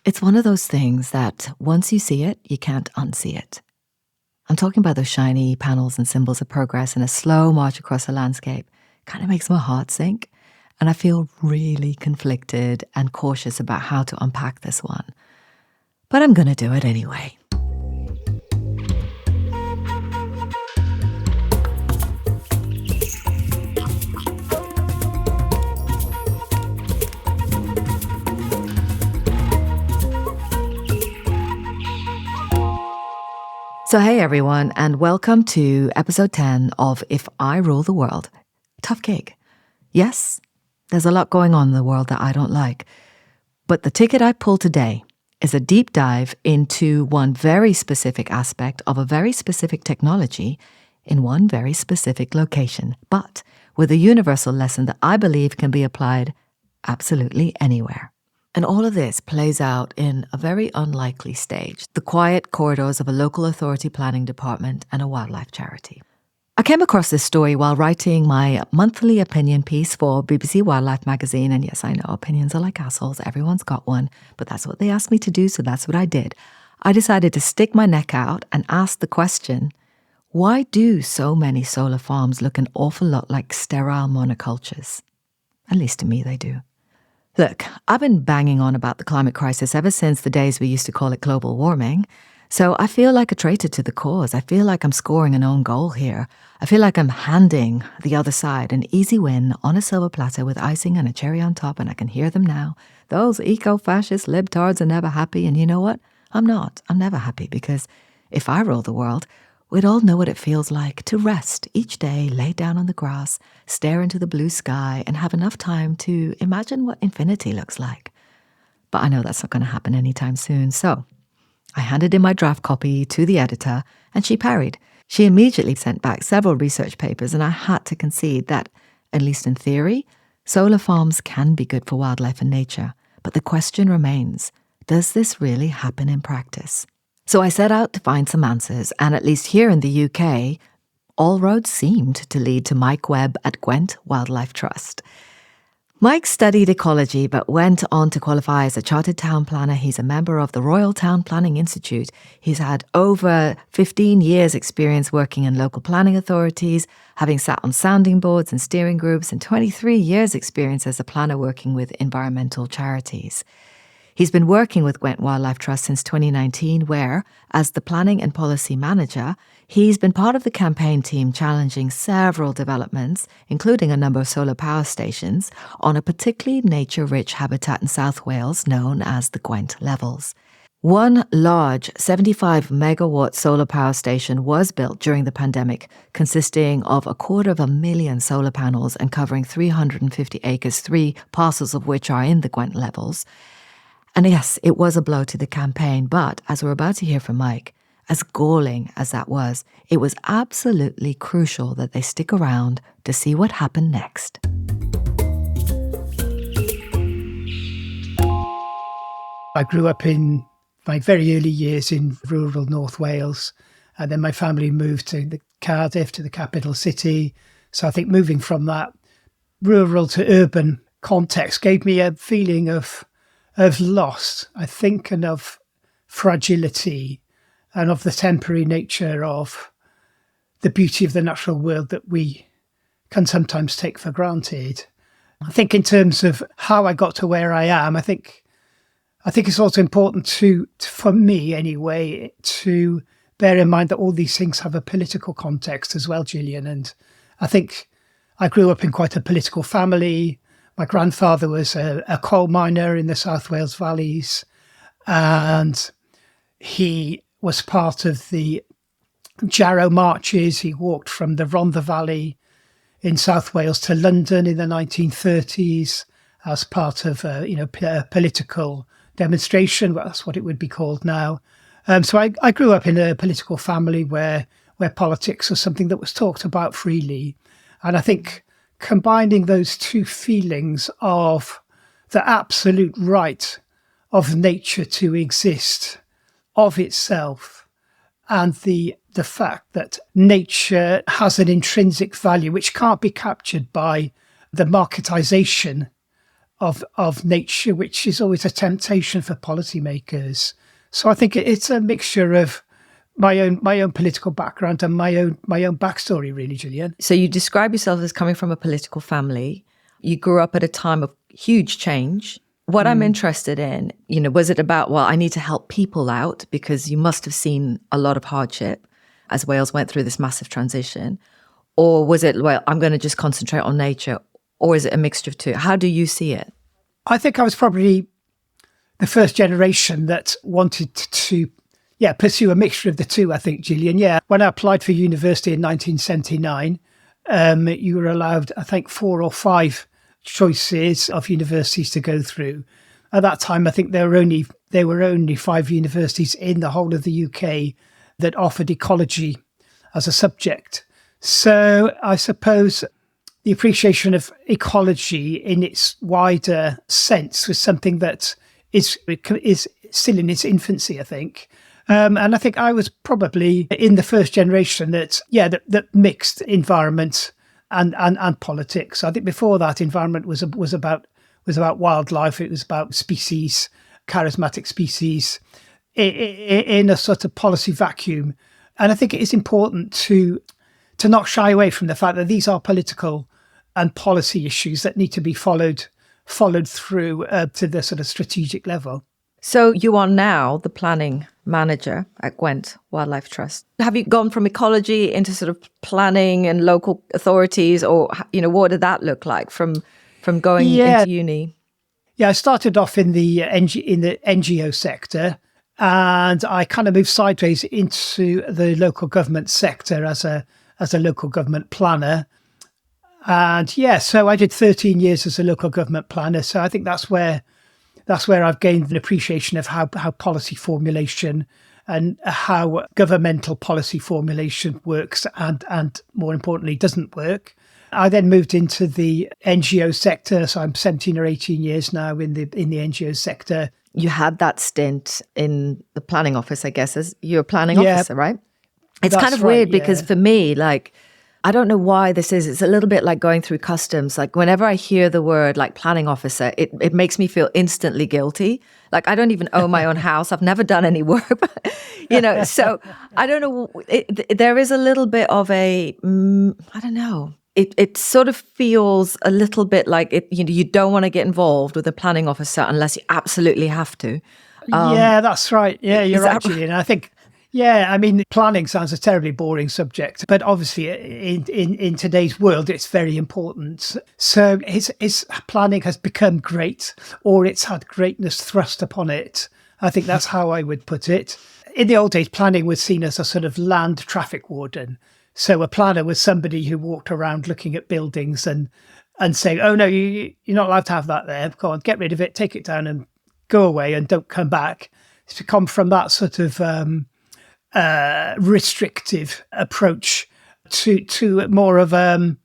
It's one of those things that once you see it, you can't unsee it. I'm talking about those shiny panels and symbols of progress in a slow march across the landscape. Kind of makes my heart sink, and I feel really conflicted and cautious about how to unpack this one. But I'm going to do it anyway. So hey everyone, and welcome to episode 10 of If I Rule the World. Tough gig. Yes, there's a lot going on in the world that I don't like. But the ticket I pulled today is a deep dive into one very specific aspect of a very specific technology in one very specific location, but with a universal lesson that I believe can be applied absolutely anywhere. And all of this plays out in a very unlikely stage, the quiet corridors of a local authority planning department and a wildlife charity. I came across this story while writing my monthly opinion piece for BBC Wildlife magazine, and yes, I know, opinions are like assholes, everyone's got one, but that's what they asked me to do, so that's what I did. I decided to stick my neck out and ask the question, why do so many solar farms look an awful lot like sterile monocultures? At least to me they do. Look, I've been banging on about the climate crisis ever since the days we used to call it global warming. So I feel like a traitor to the cause. I feel like I'm scoring an own goal here. I feel like I'm handing the other side an easy win on a silver platter with icing and a cherry on top, and I can hear them now. Those eco-fascist libtards are never happy, and you know what? I'm not. I'm never happy, because if I rule the world, we'd all know what it feels like to rest each day, lay down on the grass, stare into the blue sky, and have enough time to imagine what infinity looks like. But I know that's not going to happen anytime soon, so I handed in my draft copy to the editor, and she parried. She immediately sent back several research papers, and I had to concede that, at least in theory, solar farms can be good for wildlife and nature. But the question remains, does this really happen in practice? So I set out to find some answers, and at least here in the UK, all roads seemed to lead to Mike Webb at Gwent Wildlife Trust. Mike studied ecology but went on to qualify as a chartered town planner. He's a member of the Royal Town Planning Institute. He's had over 15 years experience working in local planning authorities, having sat on sounding boards and steering groups, and 23 years experience as a planner working with environmental charities. He's been working with Gwent Wildlife Trust since 2019, where, as the planning and policy manager, he's been part of the campaign team challenging several developments, including a number of solar power stations, on a particularly nature-rich habitat in South Wales known as the Gwent Levels. One large 75-megawatt solar power station was built during the pandemic, consisting of 250,000 solar panels and covering 350 acres, 3 parcels of which are in the Gwent Levels. And yes, it was a blow to the campaign, but as we're about to hear from Mike, as galling as that was, it was absolutely crucial that they stick around to see what happened next. I grew up in my very early years in rural North Wales, and then my family moved to Cardiff, to the capital city. So I think moving from that rural to urban context gave me a feeling of loss, I think, and of fragility, and of the temporary nature of the beauty of the natural world that we can sometimes take for granted. I think in terms of how I got to where I am, I think it's also important for me anyway, to bear in mind that all these things have a political context as well, Gillian. And I think I grew up in quite a political family. My grandfather was a coal miner in the South Wales valleys, and he was part of the Jarrow marches. He walked from the Rhondda Valley in South Wales to London in the 1930s as part of a political demonstration. Well, that's what it would be called now. So I grew up in a political family where politics was something that was talked about freely, and I think combining those two feelings of the absolute right of nature to exist of itself, and the fact that nature has an intrinsic value which can't be captured by the marketization of nature, which is always a temptation for policymakers. So I think it's a mixture of my own political background and my own backstory, really, Gillian. So you describe yourself as coming from a political family. You grew up at a time of huge change. What I'm interested in, was it about, well, I need to help people out because you must have seen a lot of hardship as Wales went through this massive transition? Or was it, well, I'm going to just concentrate on nature? Or is it a mixture of two? How do you see it? I think I was probably the first generation that wanted to pursue a mixture of the two, I think, Gillian. Yeah, when I applied for university in 1979, you were allowed, I think, 4 or 5 choices of universities to go through. At that time, I think there were only 5 universities in the whole of the UK that offered ecology as a subject. So I suppose the appreciation of ecology in its wider sense was something that is still in its infancy, I think. And I think I was probably in the first generation that mixed environment and politics. I think before that, environment was about wildlife. It was about species, charismatic species, in a sort of policy vacuum. And I think it is important to not shy away from the fact that these are political and policy issues that need to be followed through to the sort of strategic level. So you are now the planning manager at Gwent Wildlife Trust. Have you gone from ecology into sort of planning and local authorities, or what did that look like from going into uni? Yeah, I started off in the NGO sector, and I kind of moved sideways into the local government sector as a local government planner. And so I did 13 years as a local government planner. So I think that's where I've gained an appreciation of how policy formulation and how governmental policy formulation works and more importantly doesn't work. I then moved into the NGO sector, so I'm 17 or 18 years now in the NGO sector. You had that stint in the planning office, I guess, as you're a planning officer, right? It's kind of weird because for me, like, I don't know why this is. It's a little bit like going through customs. Like whenever I hear the word like planning officer, it makes me feel instantly guilty. Like I don't even own my own house. I've never done any work, so I don't know. There is a little bit of a, I don't know. It sort of feels a little bit like you don't want to get involved with a planning officer unless you absolutely have to. That's right. Yeah, you're right, Gillian. I think. Yeah, I mean, planning sounds a terribly boring subject, but obviously in today's world, it's very important. So his planning has become great, or it's had greatness thrust upon it. I think that's how I would put it. In the old days, planning was seen as a sort of land traffic warden. So a planner was somebody who walked around looking at buildings and saying, oh, no, you're not allowed to have that there. Go on, get rid of it, take it down and go away and don't come back. It's become from that sort of restrictive approach to more of a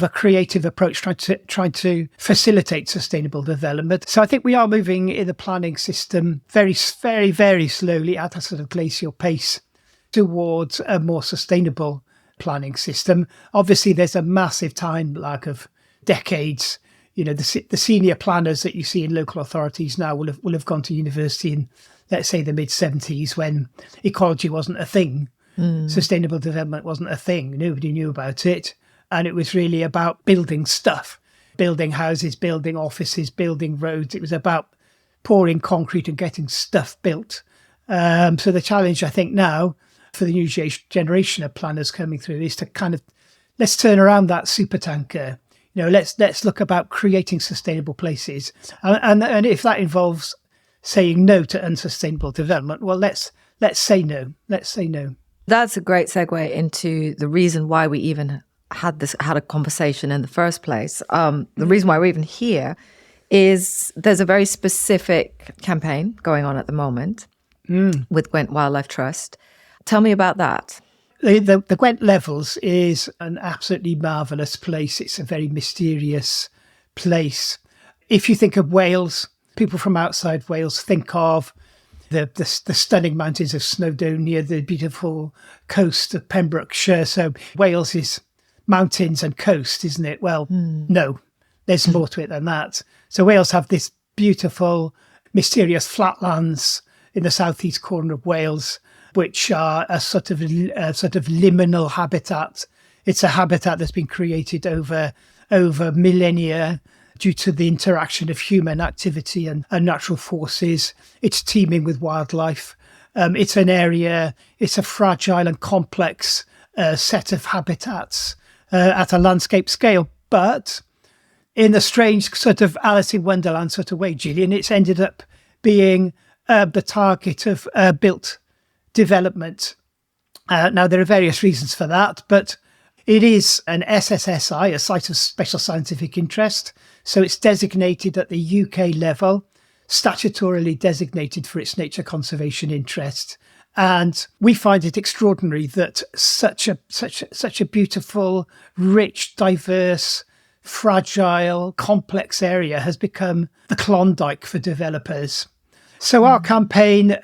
creative approach, trying to facilitate sustainable development. So I think we are moving in the planning system very, very, very slowly at a sort of glacial pace towards a more sustainable planning system. Obviously, there's a massive time lag of decades. The senior planners that you see in local authorities now will have gone to university in, let's say, the mid-70s when ecology wasn't a thing. Sustainable development wasn't a thing. Nobody knew about it. And it was really about building stuff, building houses, building offices, building roads. It was about pouring concrete and getting stuff built. So the challenge, I think, now for the new generation of planners coming through is to kind of, let's turn around that supertanker. Let's look about creating sustainable places. And if that involves saying no to unsustainable development, well, let's say no. Let's say no. That's a great segue into the reason why we even had a conversation in the first place. The reason why we're even here is there's a very specific campaign going on at the moment with Gwent Wildlife Trust. Tell me about that. The Gwent Levels is an absolutely marvellous place. It's a very mysterious place. If you think of Wales, people from outside Wales think of the stunning mountains of Snowdonia, the beautiful coast of Pembrokeshire. So Wales is mountains and coast, isn't it? Well, no, There's more to it than that. So Wales have this beautiful, mysterious flatlands in the southeast corner of Wales, which are a sort of liminal habitat. It's a habitat that's been created over millennia due to the interaction of human activity and natural forces. It's teeming with wildlife. It's an area, it's a fragile and complex set of habitats at a landscape scale. But in a strange sort of Alice in Wonderland sort of way, Gillian, it's ended up being the target of built development. Now, there are various reasons for that, but it is an SSSI, a Site of Special Scientific Interest. So it's designated at the UK level, statutorily designated for its nature conservation interest. And we find it extraordinary that such a beautiful, rich, diverse, fragile, complex area has become the Klondike for developers. So our campaign,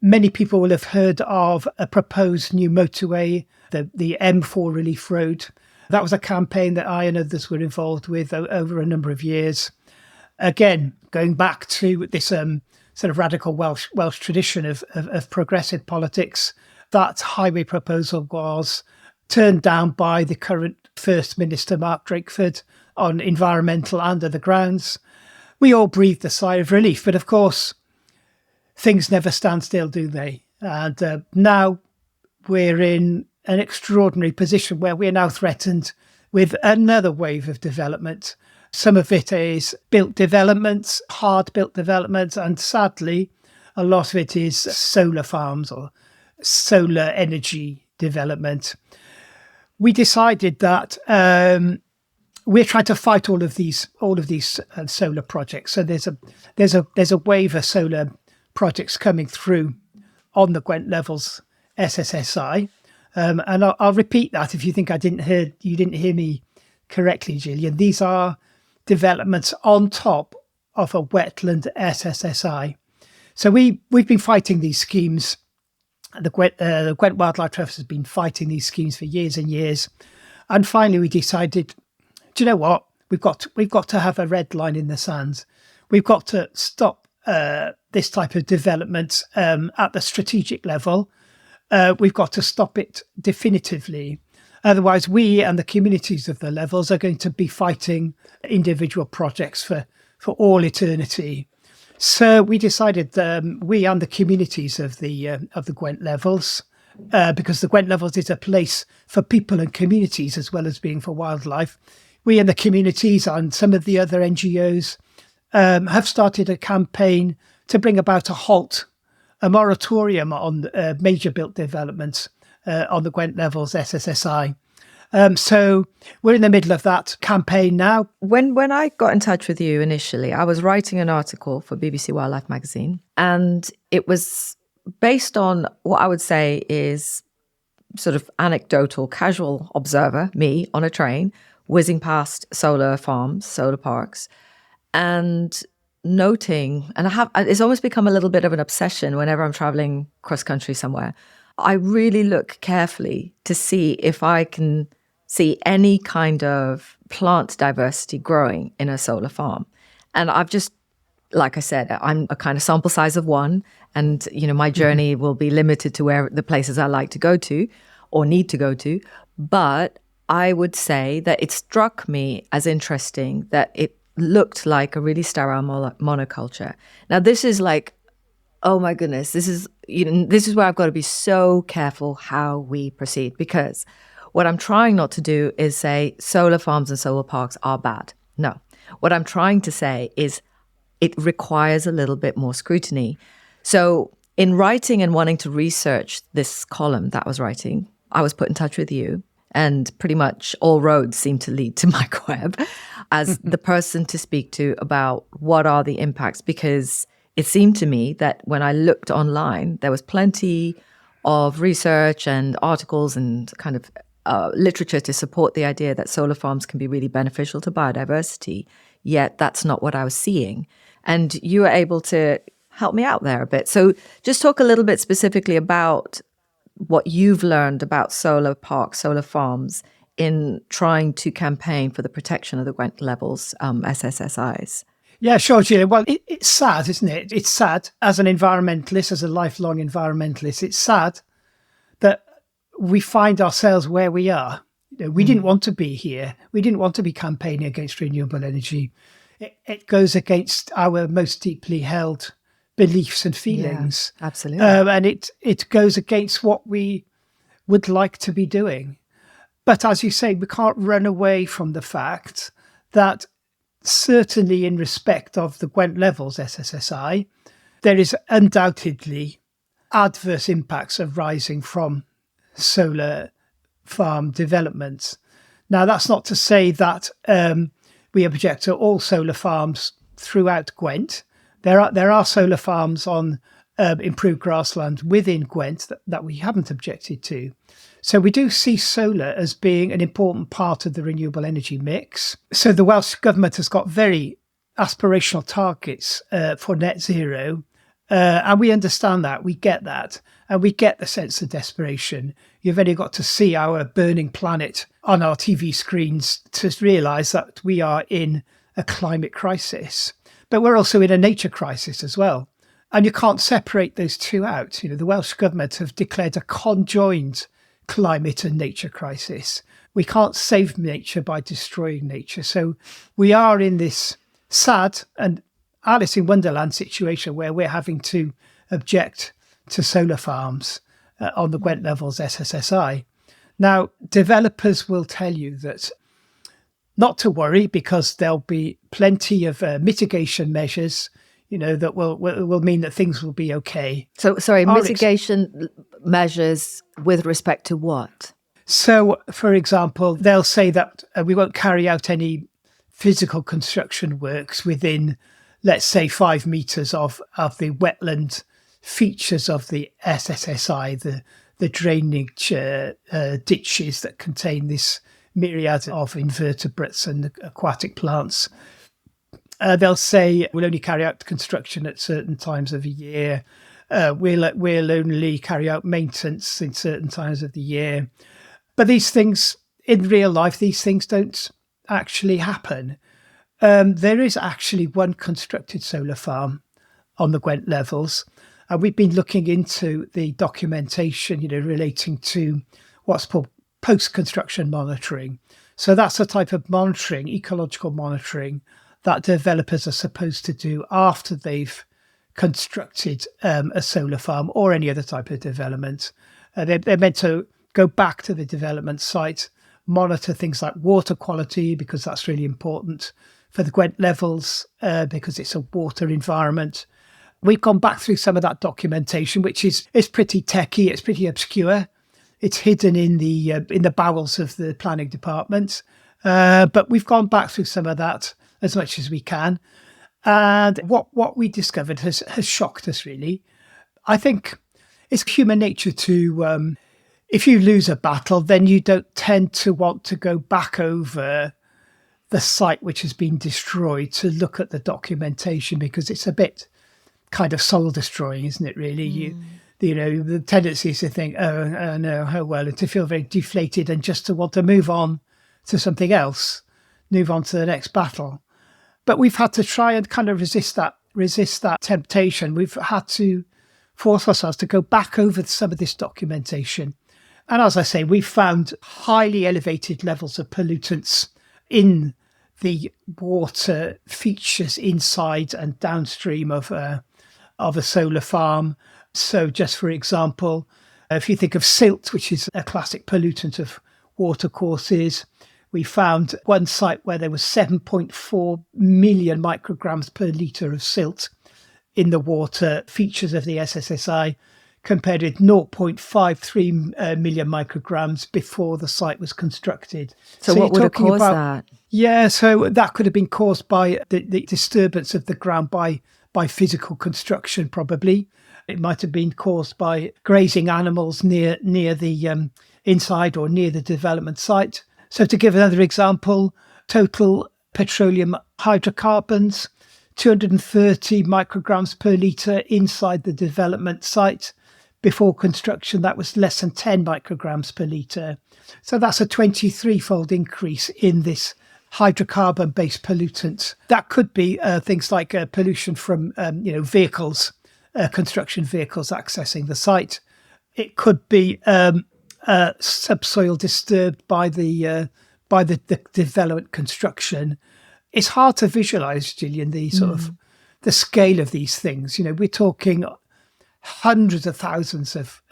many people will have heard of a proposed new motorway, the M4 Relief Road. That was a campaign that I and others were involved with over a number of years. Again, going back to this sort of radical Welsh tradition of progressive politics, that highway proposal was turned down by the current First Minister, Mark Drakeford, on environmental and other grounds. We all breathed a sigh of relief, but of course, things never stand still, do they? And now we're in an extraordinary position where we're now threatened with another wave of development. Some of it is built developments, hard built developments, and sadly, a lot of it is solar farms or solar energy development. We decided that we're trying to fight all of these solar projects. So there's a wave of solar projects coming through on the Gwent levels SSSI. And I'll repeat that if you think you didn't hear me correctly, Gillian. These are developments on top of a wetland SSSI. So we've been fighting these schemes. The Gwent Wildlife Trust has been fighting these schemes for years and years. And finally we decided, do you know what? We've got to have a red line in the sand. We've got to stop this type of development at the strategic level. We've got to stop it definitively. Otherwise, we and the communities of the levels are going to be fighting individual projects for all eternity. So we decided we and the communities of the Gwent levels, because the Gwent levels is a place for people and communities as well as being for wildlife. We and the communities and some of the other NGOs have started a campaign to bring about a halt, a moratorium on major built developments on the Gwent levels SSSI. So we're in the middle of that campaign now. When I got in touch with you initially, I was writing an article for BBC Wildlife magazine, and it was based on what I would say is sort of anecdotal, casual observer, me on a train, whizzing past solar farms, solar parks, and noting, and it's almost become a little bit of an obsession whenever I'm traveling cross country somewhere. I really look carefully to see if I can see any kind of plant diversity growing in a solar farm. And I've just, like I said, I'm a kind of sample size of one, and my journey will be limited to where the places I like to go to or need to go to. But I would say that it struck me as interesting that it looked like a really sterile monoculture. Now, this is like, oh my goodness, this is where I've got to be so careful how we proceed, because what I'm trying not to do is say solar farms and solar parks are bad. No. What I'm trying to say is it requires a little bit more scrutiny. So in writing and wanting to research this column that I was writing, I was put in touch with you, and pretty much all roads seem to lead to Mike Webb as the person to speak to about what are the impacts, because it seemed to me that when I looked online, there was plenty of research and articles and kind of literature to support the idea that solar farms can be really beneficial to biodiversity, yet that's not what I was seeing. And you were able to help me out there a bit. So just talk a little bit specifically about what you've learned about solar parks, solar farms in trying to campaign for the protection of the Gwent levels SSSIs? Yeah, sure, Gillian. Well, it's sad, isn't it? It's sad as an environmentalist, as a lifelong environmentalist. It's sad that we find ourselves where we are. We didn't want to be here. We didn't want to be campaigning against renewable energy. It goes against our most deeply held beliefs and feelings. Yeah, absolutely. And it goes against what we would like to be doing. But as you say, we can't run away from the fact that certainly in respect of the Gwent levels SSSI, there is undoubtedly adverse impacts arising from solar farm development. Now, that's not to say that we object to all solar farms throughout Gwent. There are solar farms on improved grassland within Gwent that we haven't objected to. So we do see solar as being an important part of the renewable energy mix. So the Welsh Government has got very aspirational targets for net zero. And we understand that, we get that, and we get the sense of desperation. You've only got to see our burning planet on our TV screens to realise that we are in a climate crisis. But we're also in a nature crisis as well. And you can't separate those two out. The Welsh Government have declared a conjoined climate and nature crisis. We can't save nature by destroying nature. So we are in this sad and Alice in Wonderland situation where we're having to object to solar farms on the Gwent levels SSSI. Now, developers will tell you that not to worry because there'll be plenty of mitigation measures, that will mean that things will be okay. So, sorry, mitigation measures with respect to what? So, for example, they'll say that we won't carry out any physical construction works within, let's say, 5 metres of the wetland features of the SSSI, the drainage ditches that contain this myriad of invertebrates and aquatic plants. They'll say we'll only carry out construction at certain times of the year. We'll only carry out maintenance in certain times of the year. But these things, in real life, these things don't actually happen. There is actually one constructed solar farm on the Gwent levels. And we've been looking into the documentation, relating to what's called post-construction monitoring. So that's a type of monitoring, ecological monitoring, that developers are supposed to do after they've constructed a solar farm or any other type of development. They're meant to go back to the development site, monitor things like water quality, because that's really important for the Gwent levels, because it's a water environment. We've gone back through some of that documentation, which is pretty techie, it's pretty obscure. It's hidden in the bowels of the planning department. But we've gone back through some of that as much as we can. And what we discovered has shocked us, really. I think it's human nature to, if you lose a battle, then you don't tend to want to go back over the site which has been destroyed to look at the documentation, because it's a bit kind of soul destroying, isn't it, really? The tendency is to think, and to feel very deflated and just to want to move on to something else, move on to the next battle. But we've had to try and kind of resist that temptation. We've had to force ourselves to go back over some of this documentation. And as I say, we've found highly elevated levels of pollutants in the water features inside and downstream of a solar farm. So just for example, if you think of silt, which is a classic pollutant of watercourses, we found one site where there was 7.4 million micrograms per litre of silt in the water features of the SSSI, compared with 0.53 million micrograms before the site was constructed. So what would have caused that? Yeah, so that could have been caused by the disturbance of the ground by physical construction, probably. It might have been caused by grazing animals near the inside or near the development site. So to give another example, total petroleum hydrocarbons, 230 micrograms per litre inside the development site, Before construction, that was less than 10 micrograms per litre. So that's a 23-fold increase in this hydrocarbon-based pollutant. That could be things like pollution from vehicles, construction vehicles accessing the site. It could be subsoil disturbed by the development construction. It's hard to visualise, Gillian, the sort of the scale of these things. We're talking hundreds of thousands of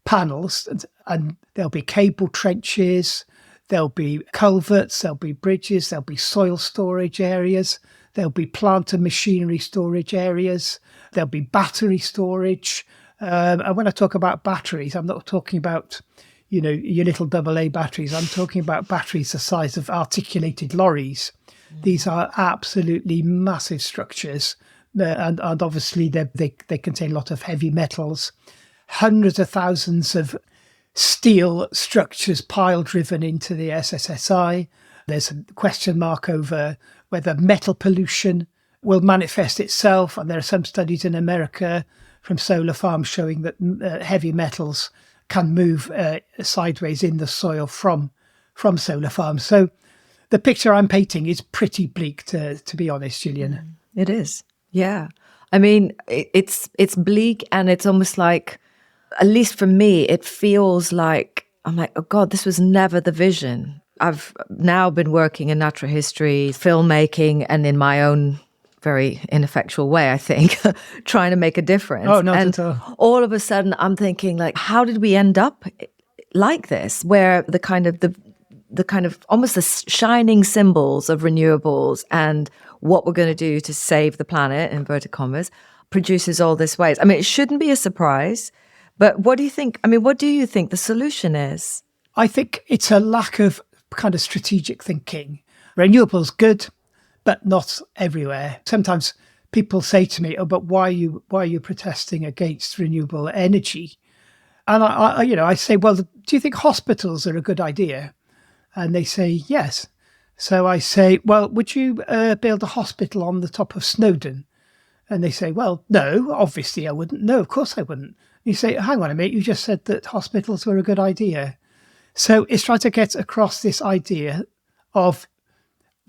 panels, and there'll be cable trenches, there'll be culverts, there'll be bridges, there'll be soil storage areas, there'll be plant and machinery storage areas, there'll be battery storage. And when I talk about batteries, I'm not talking about, your little AA batteries. I'm talking about batteries the size of articulated lorries. These are absolutely massive structures. And obviously they contain a lot of heavy metals, hundreds of thousands of steel structures pile driven into the SSSI. There's a question mark over whether metal pollution will manifest itself. And there are some studies in America from solar farms showing that heavy metals can move sideways in the soil from solar farms. So the picture I'm painting is pretty bleak, to be honest, Gillian. It is. Yeah. I mean, it's bleak, and it's almost like, at least for me, it feels like, I'm like, oh God, this was never the vision. I've now been working in natural history, filmmaking, and in my own very ineffectual way, I think, trying to make a difference. Oh, not at all. All of a sudden, I'm thinking, like, how did we end up like this, where the kind of almost the shining symbols of renewables and what we're going to do to save the planet, inverted commas, produces all this waste. I mean, it shouldn't be a surprise, but what do you think? I mean, what do you think the solution is? I think it's a lack of kind of strategic thinking. Renewables good, but not everywhere. Sometimes people say to me, "Oh, but why are you protesting against renewable energy?" And I say, "Well, do you think hospitals are a good idea?" And they say, "Yes." So I say, "Well, would you build a hospital on the top of Snowdon?" And they say, "Well, no, obviously I wouldn't. No, of course I wouldn't." You say, "Hang on a minute, you just said that hospitals were a good idea." So it's trying to get across this idea of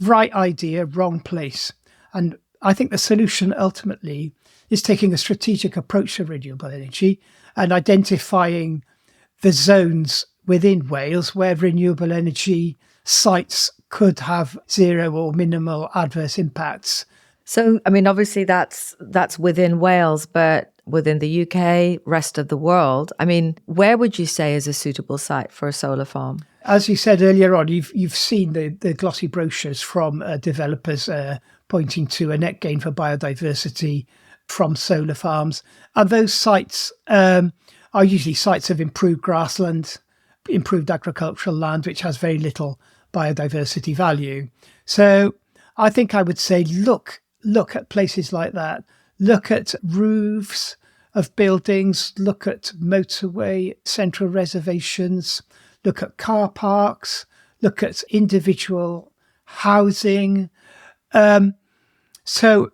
right idea, wrong place. And I think the solution ultimately is taking a strategic approach to renewable energy and identifying the zones within Wales where renewable energy sites could have zero or minimal adverse impacts. So, I mean, obviously that's within Wales, but within the UK, rest of the world, I mean, where would you say is a suitable site for a solar farm? As you said earlier on, you've seen the glossy brochures from developers pointing to a net gain for biodiversity from solar farms. And those sites are usually sites of improved grassland, improved agricultural land, which has very little biodiversity value. So I think I would say look at places like that. Look at roofs of buildings, look at motorway central reservations, look at car parks, look at individual housing. So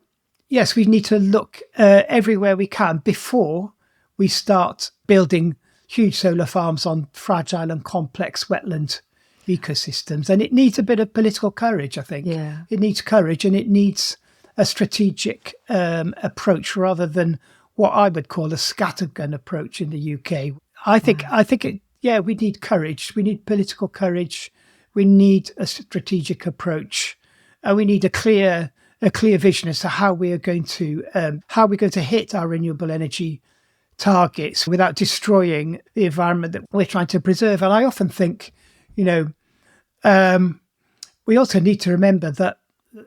yes, we need to look everywhere we can before we start building huge solar farms on fragile and complex wetland ecosystems. And it needs a bit of political courage, I think. Yeah. It needs courage, and it needs a strategic approach rather than what I would call a scattergun approach in the UK. I think we need courage. We need political courage. We need a strategic approach, and we need a clear vision as to how we're going to hit our renewable energy targets without destroying the environment that we're trying to preserve. And I often think, we also need to remember that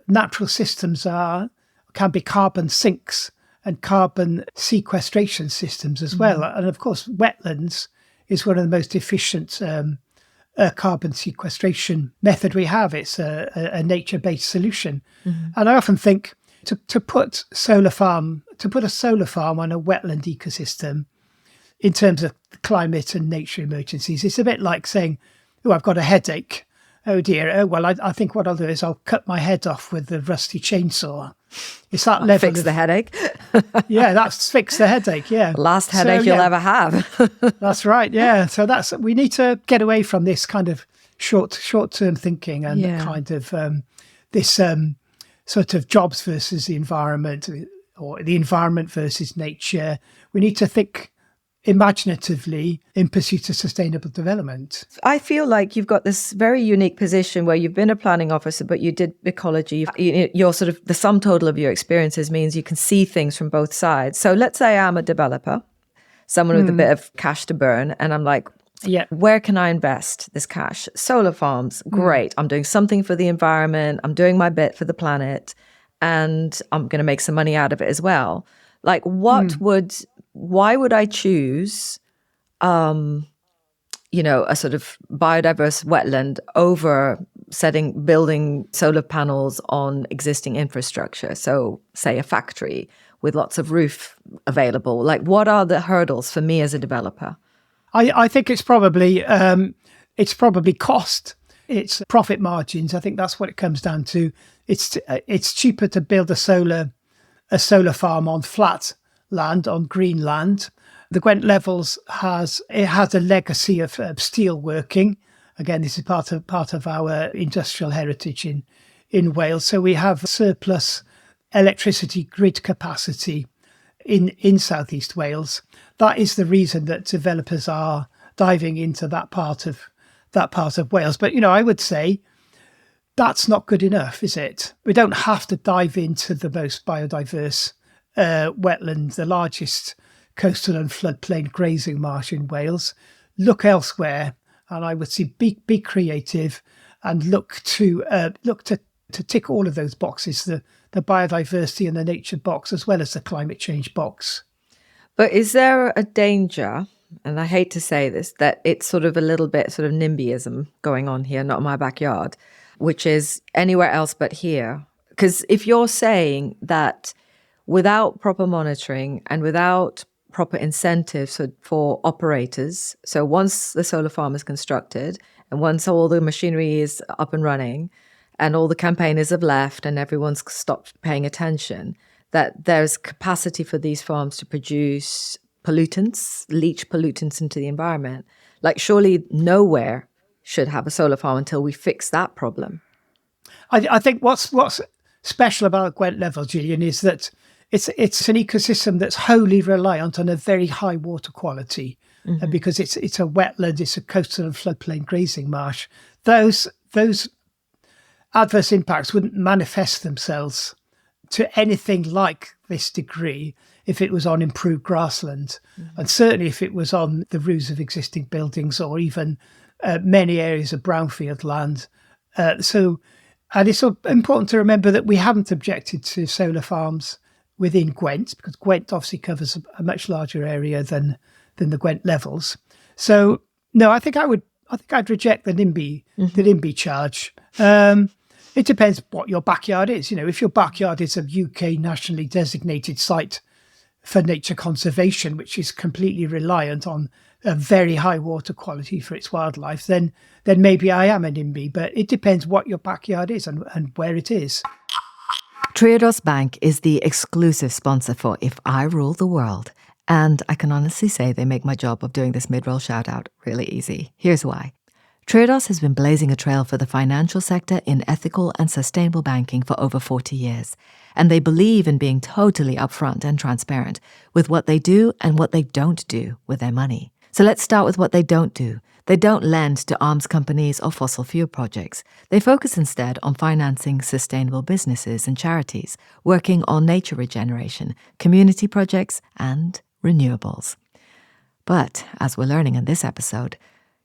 natural systems can be carbon sinks and carbon sequestration systems as well. And of course, wetlands is one of the most efficient carbon sequestration method we have. It's a nature-based solution. And I often think to put a solar farm on a wetland ecosystem in terms of climate and nature emergencies, it's a bit like saying, "Oh, I've got a headache. Oh dear. Oh, well, I think what I'll do is I'll cut my head off with the rusty chainsaw. It's that level Fix the headache. Yeah, that's fix the headache. Yeah. Last headache you'll ever have. That's right. Yeah. So we need to get away from this kind of short-term thinking and kind of this sort of jobs versus the environment, or the environment versus nature. We need to think imaginatively in pursuit of sustainable development. I feel like you've got this very unique position where you've been a planning officer, but you did ecology. You're sort of the sum total of your experiences means you can see things from both sides. So let's say I'm a developer, someone with a bit of cash to burn, and I'm like, where can I invest this cash? Solar farms, great. I'm doing something for the environment. I'm doing my bit for the planet, and I'm going to make some money out of it as well. Like, why would I choose, a sort of biodiverse wetland over building solar panels on existing infrastructure? So, say a factory with lots of roof available. Like, what are the hurdles for me as a developer? I think it's probably cost. It's profit margins. I think that's what it comes down to. It's cheaper to build a solar farm on flat land, on green land. The Gwent Levels has a legacy of steel working. Again, this is part of our industrial heritage in Wales. So we have surplus electricity grid capacity in Southeast Wales. That is the reason that developers are diving into that part of Wales. But I would say that's not good enough, is it? We don't have to dive into the most biodiverse wetland, the largest coastal and floodplain grazing marsh in Wales. Look elsewhere, and I would say be creative and look to tick all of those boxes: the biodiversity and the nature box, as well as the climate change box. But is there a danger, and I hate to say this, that it's sort of a little bit sort of NIMBYism going on here, not my backyard, which is anywhere else but here? Because if you're saying that without proper monitoring and without proper incentives for operators, so once the solar farm is constructed and once all the machinery is up and running and all the campaigners have left and everyone's stopped paying attention, that there's capacity for these farms to produce pollutants, leach pollutants into the environment. Like, surely nowhere should have a solar farm until we fix that problem. I think what's special about Gwent Level, Gillian, is that it's an ecosystem that's wholly reliant on a very high water quality, because it's a wetland, it's a coastal and floodplain grazing marsh. Those adverse impacts wouldn't manifest themselves to anything like this degree if it was on improved grassland, and certainly if it was on the roofs of existing buildings or even many areas of brownfield land. And it's important to remember that we haven't objected to solar farms within Gwent, because Gwent obviously covers a much larger area than the Gwent Levels. So no, I think I'd reject the NIMBY charge. It depends what your backyard is. If your backyard is a UK nationally designated site for nature conservation, which is completely reliant on a very high water quality for its wildlife, then maybe I am an NIMBY. But it depends what your backyard is and where it is. Triodos Bank is the exclusive sponsor for If I Rule the World. And I can honestly say they make my job of doing this mid-roll shout-out really easy. Here's why. Triodos has been blazing a trail for the financial sector in ethical and sustainable banking for over 40 years. And they believe in being totally upfront and transparent with what they do and what they don't do with their money. So let's start with what they don't do. They don't lend to arms companies or fossil fuel projects. They focus instead on financing sustainable businesses and charities, working on nature regeneration, community projects, and renewables. But, as we're learning in this episode,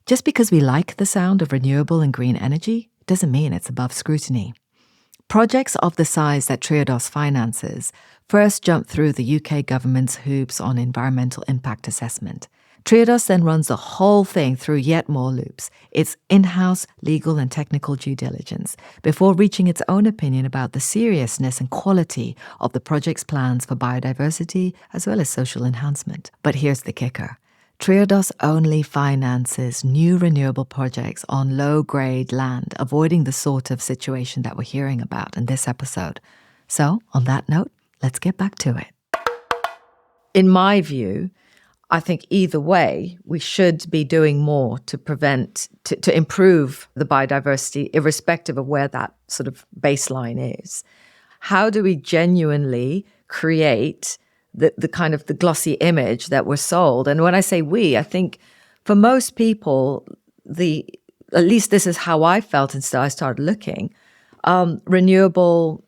just because we like the sound of renewable and green energy doesn't mean it's above scrutiny. Projects of the size that Triodos finances first jump through the UK government's hoops on environmental impact assessment. Triodos then runs the whole thing through yet more loops, its in-house legal and technical due diligence, before reaching its own opinion about the seriousness and quality of the project's plans for biodiversity as well as social enhancement. But here's the kicker. Triodos only finances new renewable projects on low-grade land, avoiding the sort of situation that we're hearing about in this episode. So, on that note, let's get back to it. In my view, I think either way, we should be doing more to to improve the biodiversity, irrespective of where that sort of baseline is. How do we genuinely create the kind of the glossy image that we're sold? And when I say we, I think for most people, at least this is how I felt until I started looking, renewable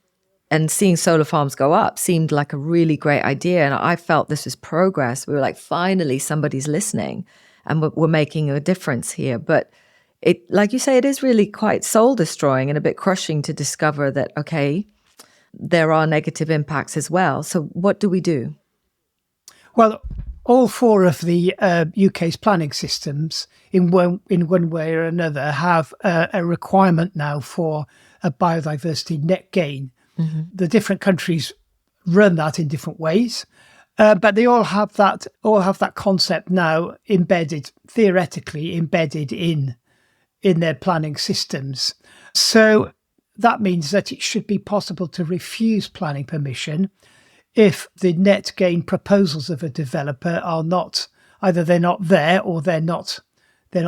and seeing solar farms go up seemed like a really great idea. And I felt this was progress. We were like, finally, somebody's listening and we're making a difference here. But it, like you say, it is really quite soul destroying and a bit crushing to discover that, okay, there are negative impacts as well. So what do we do? Well, all four of the UK's planning systems in one way or another have a requirement now for a biodiversity net gain. Mm-hmm. The different countries run that in different ways, but they all have that concept now theoretically embedded in their planning systems. So that means that it should be possible to refuse planning permission if the net gain proposals of a developer are not either they're not there or they're not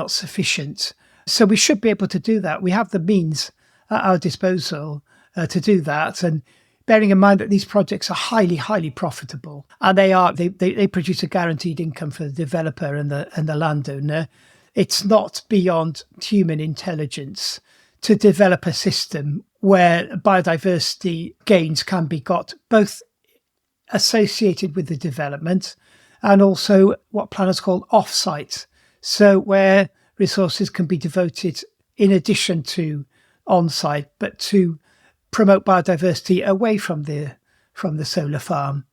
sufficient. So we should be able to do that. We have the means at our disposal to do that, and bearing in mind that these projects are highly, highly profitable, and they produce a guaranteed income for the developer and the landowner. It's not beyond human intelligence to develop a system where biodiversity gains can be got both associated with the development and also what planners call off-site, so where resources can be devoted in addition to on-site, but to promote biodiversity away from the solar farm.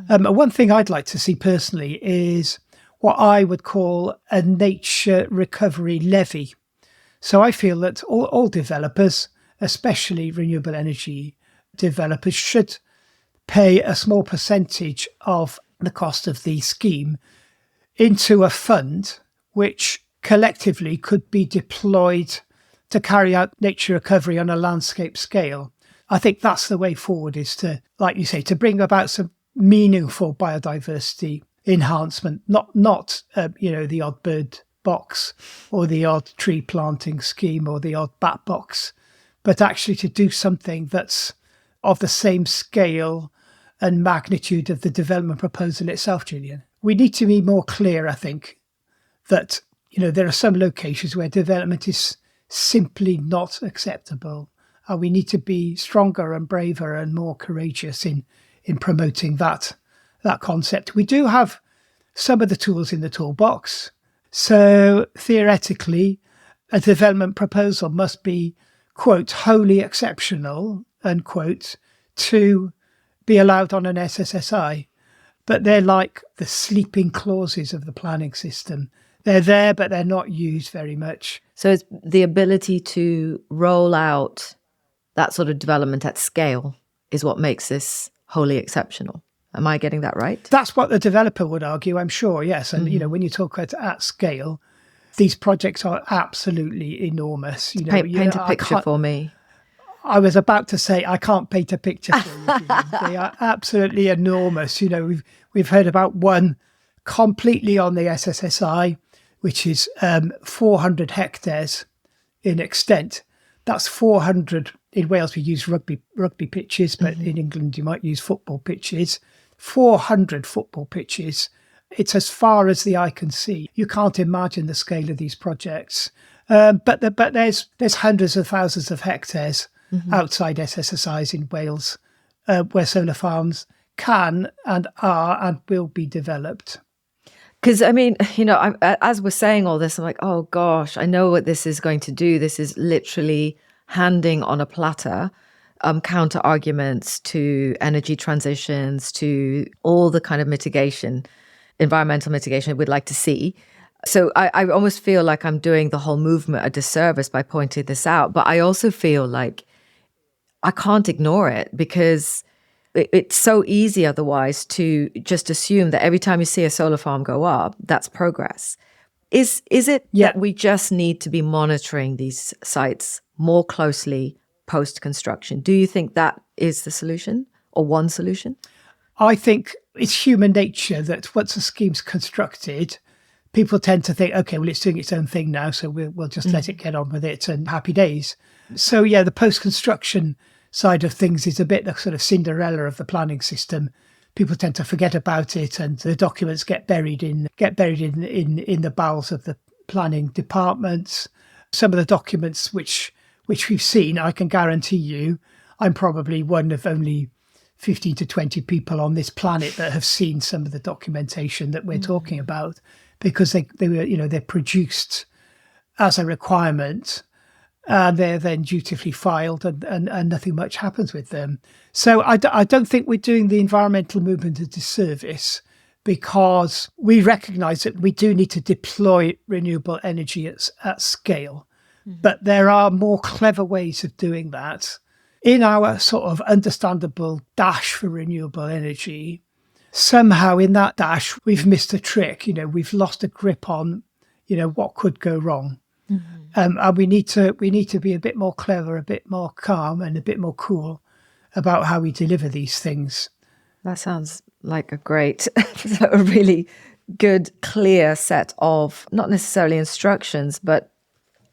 One thing I'd like to see personally is what I would call a nature recovery levy. So I feel that all developers, especially renewable energy developers, should pay a small percentage of the cost of the scheme into a fund which collectively could be deployed to carry out nature recovery on a landscape scale. I think that's the way forward, is to, like you say, to bring about some meaningful biodiversity enhancement, not the odd bird box or the odd tree planting scheme or the odd bat box, but actually to do something that's of the same scale and magnitude of the development proposal itself, Gillian. We need to be more clear, I think, that there are some locations where development is simply not acceptable. And we need to be stronger and braver and more courageous in promoting that concept. We do have some of the tools in the toolbox. So theoretically, a development proposal must be, quote, wholly exceptional, unquote, to be allowed on an SSSI. But they're like the sleeping clauses of the planning system. They're there, but they're not used very much. So it's the ability to roll out that sort of development at scale is what makes this wholly exceptional. Am I getting that right? That's what the developer would argue, I'm sure, yes. And, when you talk at scale, these projects are absolutely enormous. Paint a picture for me. I was about to say, I can't paint a picture for you. They are absolutely enormous. We've heard about one completely on the SSSI, which is 400 hectares in extent. That's 400. In Wales, we use rugby pitches, but in England, you might use football pitches. 400 football pitches. It's as far as the eye can see. You can't imagine the scale of these projects. But there's hundreds of thousands of hectares outside SSSIs in Wales where solar farms can and are and will be developed. Because, as we're saying all this, I'm like, oh, gosh, I know what this is going to do. This is literally handing on a platter counter arguments to energy transitions, to all the kind of mitigation, environmental mitigation we'd like to see. So I almost feel like I'm doing the whole movement a disservice by pointing this out. But I also feel like I can't ignore it, because it's so easy otherwise to just assume that every time you see a solar farm go up, that's progress. Is it that we just need to be monitoring these sites more closely post-construction? Do you think that is the solution or one solution? I think it's human nature that once a scheme's constructed, people tend to think, okay, well, it's doing its own thing now, so we'll just let it get on with it and happy days. So, yeah, the post-construction side of things is a bit the sort of Cinderella of the planning system. People tend to forget about it, and the documents get buried in the bowels of the planning departments. Some of the documents which we've seen, I can guarantee you, I'm probably one of only 15 to 20 people on this planet that have seen some of the documentation that we're talking about, because they're produced as a requirement, and they're then dutifully filed, and nothing much happens with them. So I don't think we're doing the environmental movement a disservice, because we recognise that we do need to deploy renewable energy at scale. But there are more clever ways of doing that. In our sort of understandable dash for renewable energy, somehow in that dash, we've missed a trick. We've lost a grip on, what could go wrong. And we need to be a bit more clever, a bit more calm, and a bit more cool about how we deliver these things. That sounds like a really good, clear set of, not necessarily instructions, but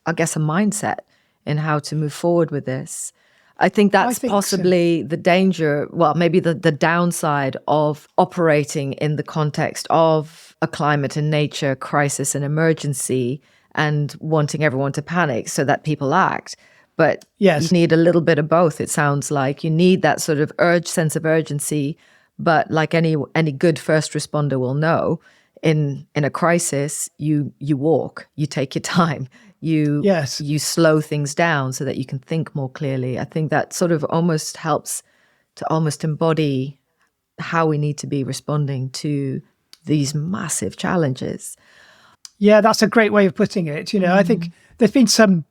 I guess a mindset in how to move forward with this. I think that's possibly the danger, well, maybe the downside of operating in the context of a climate and nature crisis and emergency, and wanting everyone to panic so that people act. But you need a little bit of both, it sounds like. You need that sort of sense of urgency, but like any good first responder will know, in a crisis, you walk, you take your time. You slow things down so that you can think more clearly. I think that sort of almost helps to almost embody how we need to be responding to these massive challenges. Yeah, that's a great way of putting it. I think there's been some,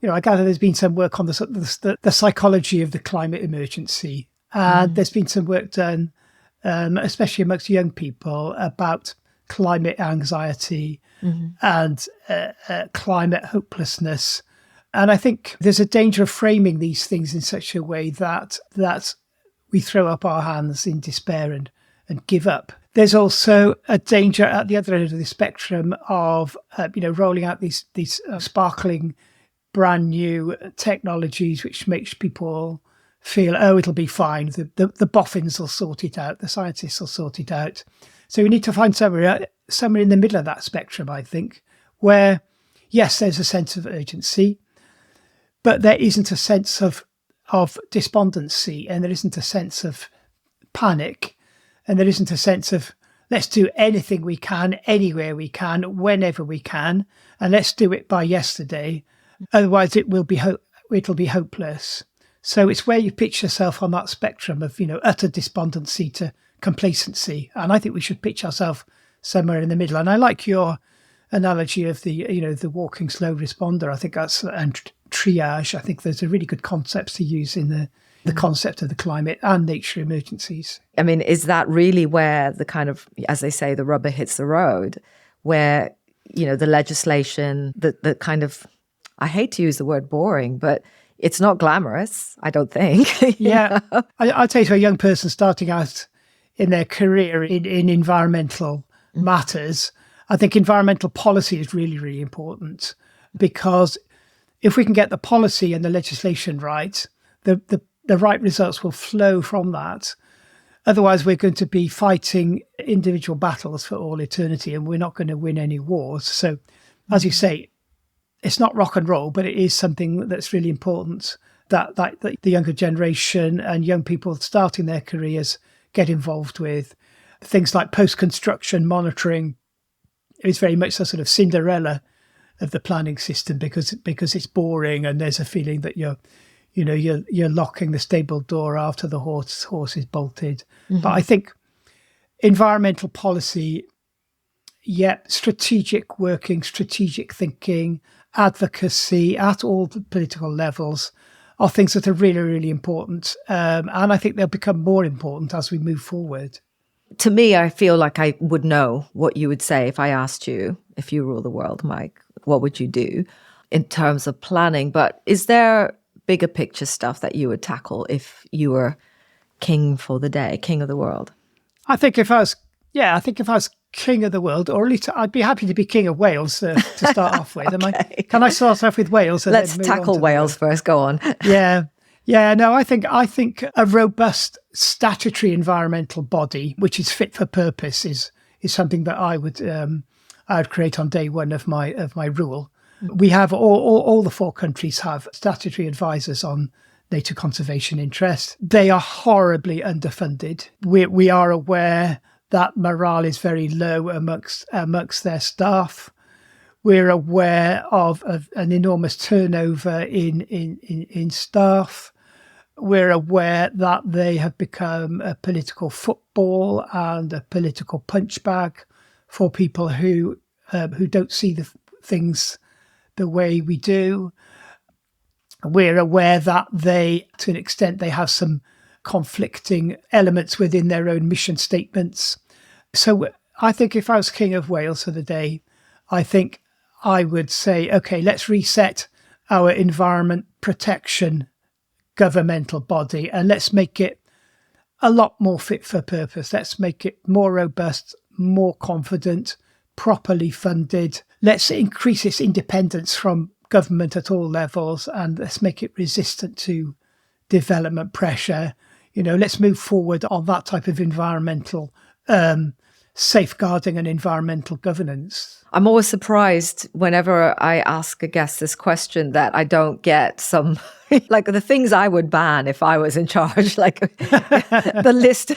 I gather there's been some work on the psychology of the climate emergency. There's been some work done, especially amongst young people, about climate anxiety and climate hopelessness. And I think there's a danger of framing these things in such a way that we throw up our hands in despair and give up. There's also a danger at the other end of the spectrum of, rolling out these sparkling, brand new technologies, which makes people feel, oh, it'll be fine. The boffins will sort it out. The scientists will sort it out. So we need to find somewhere in the middle of that spectrum, I think, where, yes, there's a sense of urgency, but there isn't a sense of despondency, and there isn't a sense of panic, and there isn't a sense of let's do anything we can, anywhere we can, whenever we can, and let's do it by yesterday. Otherwise, it'll be hopeless. So it's where you pitch yourself on that spectrum of, utter despondency to complacency. And I think we should pitch ourselves somewhere in the middle. And I like your analogy of the walking slow responder. I think that's, and triage. I think there's a really good concepts to use in the concept of the climate and nature emergencies. I mean, is that really where the kind of, as they say, the rubber hits the road, where, the legislation, the kind of, I hate to use the word boring, but it's not glamorous, I don't think. Yeah. I'd say to a young person starting out in their career in environmental matters, I think environmental policy is really, really important, because if we can get the policy and the legislation right, the right results will flow from that. Otherwise, we're going to be fighting individual battles for all eternity, and we're not going to win any wars. So, as you say, it's not rock and roll, but it is something that's really important that the younger generation and young people starting their careers get involved with. Things like post-construction monitoring is very much the sort of Cinderella of the planning system, because it's boring, and there's a feeling that you're locking the stable door after the horse is bolted. But I think environmental policy, strategic working, strategic thinking, advocacy at all the political levels, are things that are really, really important. And I think they'll become more important as we move forward. To me, I feel like I would know what you would say if I asked you, if you rule the world, Mike, what would you do in terms of planning? But is there bigger picture stuff that you would tackle if you were king for the day, king of the world? I think if I was king of the world, or at least I'd be happy to be king of Wales to start off with. Okay. Can I start off with Wales? And Let's then move tackle on to Wales first. Go on. Yeah. No, I think a robust statutory environmental body, which is fit for purpose, is something that I would create on day one of my rule. We have all the 4 countries have statutory advisors on nature conservation interest. They are horribly underfunded. We are aware that morale is very low amongst their staff. We're aware of an enormous turnover in staff. We're aware that they have become a political football and a political punchbag for people who don't see the things the way we do. We're aware that to an extent, they have some conflicting elements within their own mission statements. So I think if I was King of Wales for the day, I think I would say, okay, let's reset our environment protection governmental body and let's make it a lot more fit for purpose. Let's make it more robust, more confident, properly funded. Let's increase its independence from government at all levels, and let's make it resistant to development pressure. Let's move forward on that type of environmental safeguarding and environmental governance. I'm always surprised whenever I ask a guest this question that I don't get some, like the things I would ban if I was in charge, like the list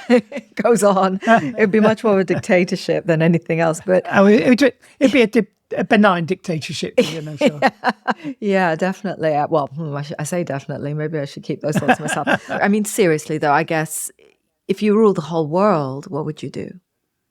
goes on. It'd be much more of a dictatorship than anything else. But it'd be a benign dictatorship, I'm sure. Yeah, definitely. Well, I say definitely. Maybe I should keep those thoughts to myself. I mean, seriously, though, I guess if you rule the whole world, what would you do?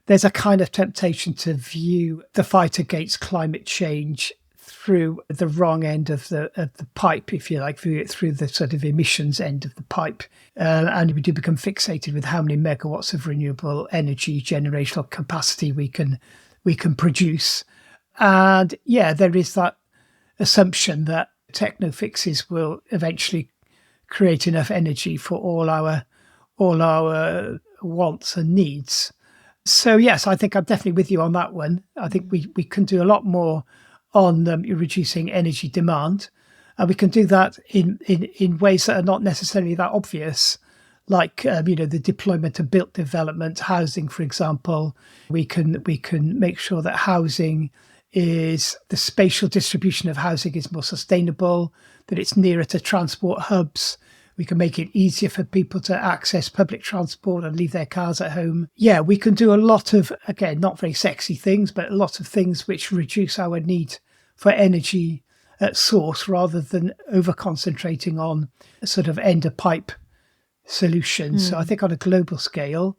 There's a kind of temptation to view the fight against climate change through the wrong end of the pipe, if you like, view it through the sort of emissions end of the pipe. And we do become fixated with how many megawatts of renewable energy generational capacity we can produce. And yeah, there is that assumption that techno fixes will eventually create enough energy for all our wants and needs. So yes, I think I'm definitely with you on that one. I think we can do a lot more on reducing energy demand, and we can do that in ways that are not necessarily that obvious, like the deployment of built development, housing, for example. We can make sure that housing is the spatial distribution of housing is more sustainable, that it's nearer to transport hubs. We can make it easier for people to access public transport and leave their cars at home. Yeah, we can do a lot of, again, not very sexy things, but a lot of things which reduce our need for energy at source rather than over-concentrating on a sort of end-of-pipe solutions. So I think on a global scale,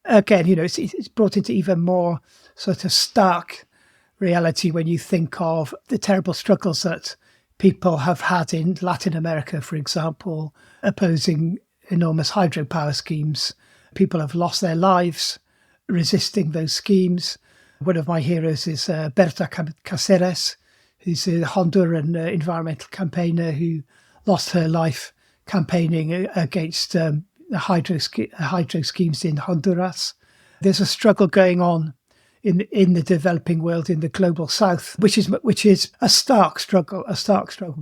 again, it's brought into even more sort of stark reality when you think of the terrible struggles that people have had in Latin America, for example, opposing enormous hydropower schemes. People have lost their lives resisting those schemes. One of my heroes is Berta Cáceres, who's a Honduran environmental campaigner who lost her life campaigning against hydro schemes in Honduras. There's a struggle going on in the developing world, in the global south, which is a stark struggle.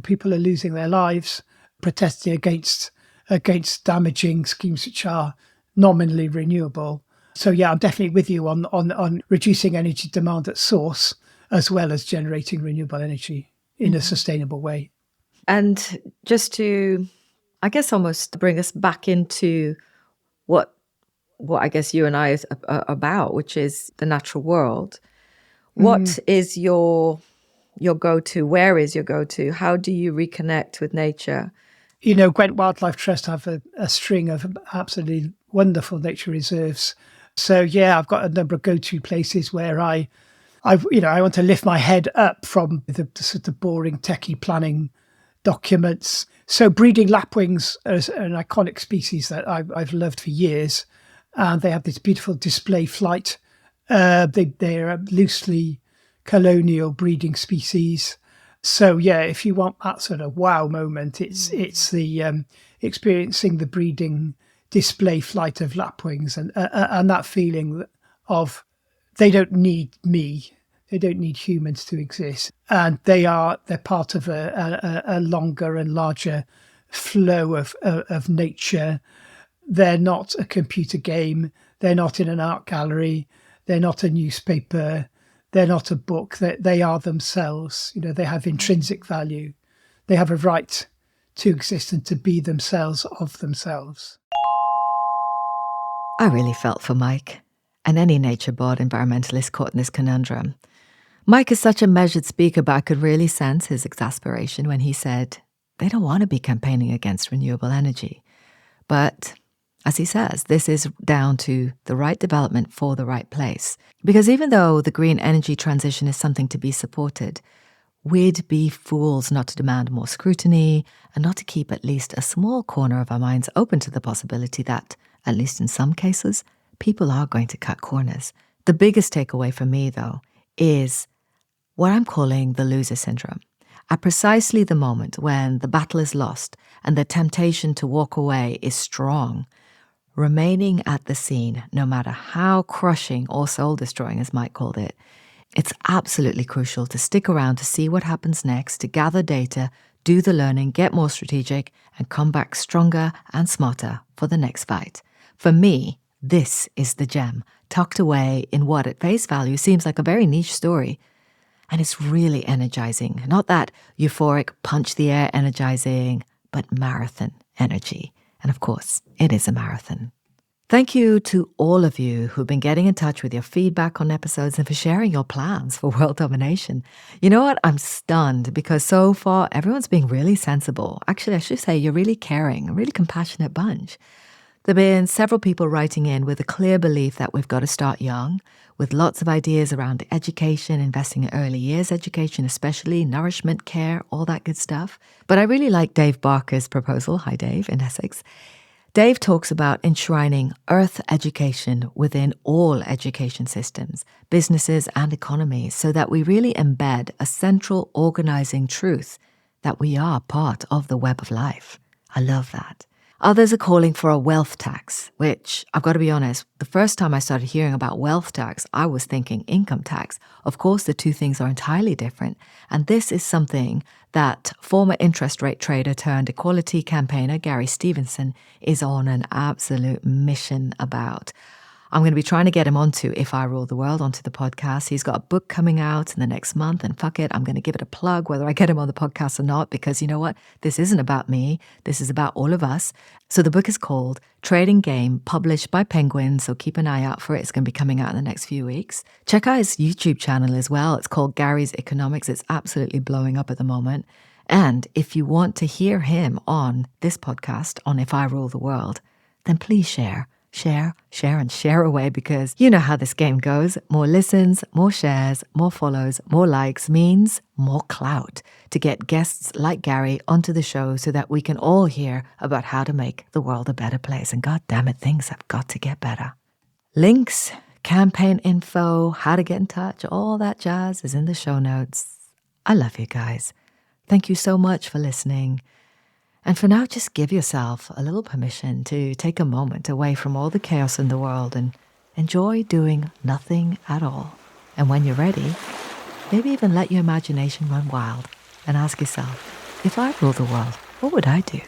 People are losing their lives protesting against damaging schemes which are nominally renewable. So yeah, I'm definitely with you on reducing energy demand at source as well as generating renewable energy in a sustainable way. And just to, I guess, almost bring us back into what I guess you and I are about, which is the natural world. What is your go-to? Where is your go-to? How do you reconnect with nature? Gwent Wildlife Trust have a string of absolutely wonderful nature reserves. So yeah, I've got a number of go-to places where I want to lift my head up from the sort of boring techie planning documents. So breeding lapwings is an iconic species that I've loved for years. And they have this beautiful display flight. They're a loosely colonial breeding species. So yeah, if you want that sort of wow moment, it's the experiencing the breeding display flight of lapwings and that feeling of they don't need me, they don't need humans to exist, and they're part of a longer and larger flow of nature. They're not a computer game. They're not in an art gallery. They're not a newspaper. They're not a book. They are themselves. They have intrinsic value. They have a right to exist and to be themselves of themselves. I really felt for Mike and any nature board environmentalist caught in this conundrum. Mike is such a measured speaker, but I could really sense his exasperation when he said they don't want to be campaigning against renewable energy. But as he says, this is down to the right development for the right place. Because even though the green energy transition is something to be supported, we'd be fools not to demand more scrutiny and not to keep at least a small corner of our minds open to the possibility that, at least in some cases, people are going to cut corners. The biggest takeaway for me, though, is what I'm calling the loser syndrome. At precisely the moment when the battle is lost and the temptation to walk away is strong, remaining at the scene, no matter how crushing or soul-destroying, as Mike called it, it's absolutely crucial to stick around to see what happens next, to gather data, do the learning, get more strategic, and come back stronger and smarter for the next fight. For me, this is the gem, tucked away in what at face value seems like a very niche story. And it's really energizing. Not that euphoric, punch the air energizing, but marathon energy. And of course, it is a marathon. Thank you to all of you who've been getting in touch with your feedback on episodes and for sharing your plans for world domination. You know what? I'm stunned because so far everyone's being really sensible. Actually, I should say you're really caring, a really compassionate bunch. There have been several people writing in with a clear belief that we've got to start young, with lots of ideas around education, investing in early years education, especially nourishment, care, all that good stuff. But I really like Dave Barker's proposal. Hi, Dave, in Essex. Dave talks about enshrining earth education within all education systems, businesses and economies, so that we really embed a central organizing truth that we are part of the web of life. I love that. Others are calling for a wealth tax, which, I've got to be honest, the first time I started hearing about wealth tax, I was thinking income tax. Of course, the two things are entirely different. And this is something that former interest rate trader turned equality campaigner Gary Stevenson is on an absolute mission about. I'm going to be trying to get him onto If I Rule the World, onto the podcast. He's got a book coming out in the next month, and fuck it, I'm going to give it a plug whether I get him on the podcast or not, because you know what? This isn't about me. This is about all of us. So the book is called Trading Game, published by Penguin, so keep an eye out for it. It's going to be coming out in the next few weeks. Check out his YouTube channel as well. It's called Gary's Economics. It's absolutely blowing up at the moment. And if you want to hear him on this podcast, on If I Rule the World, then please share, and share away, because you know how this game goes. More listens, more shares, more follows, more likes means more clout to get guests like Gary onto the show so that we can all hear about how to make the world a better place. And God damn it, things have got to get better. Links, campaign info, how to get in touch, all that jazz is in the show notes. I love you guys. Thank you so much for listening. And for now, just give yourself a little permission to take a moment away from all the chaos in the world and enjoy doing nothing at all. And when you're ready, maybe even let your imagination run wild and ask yourself, if I ruled the world, what would I do?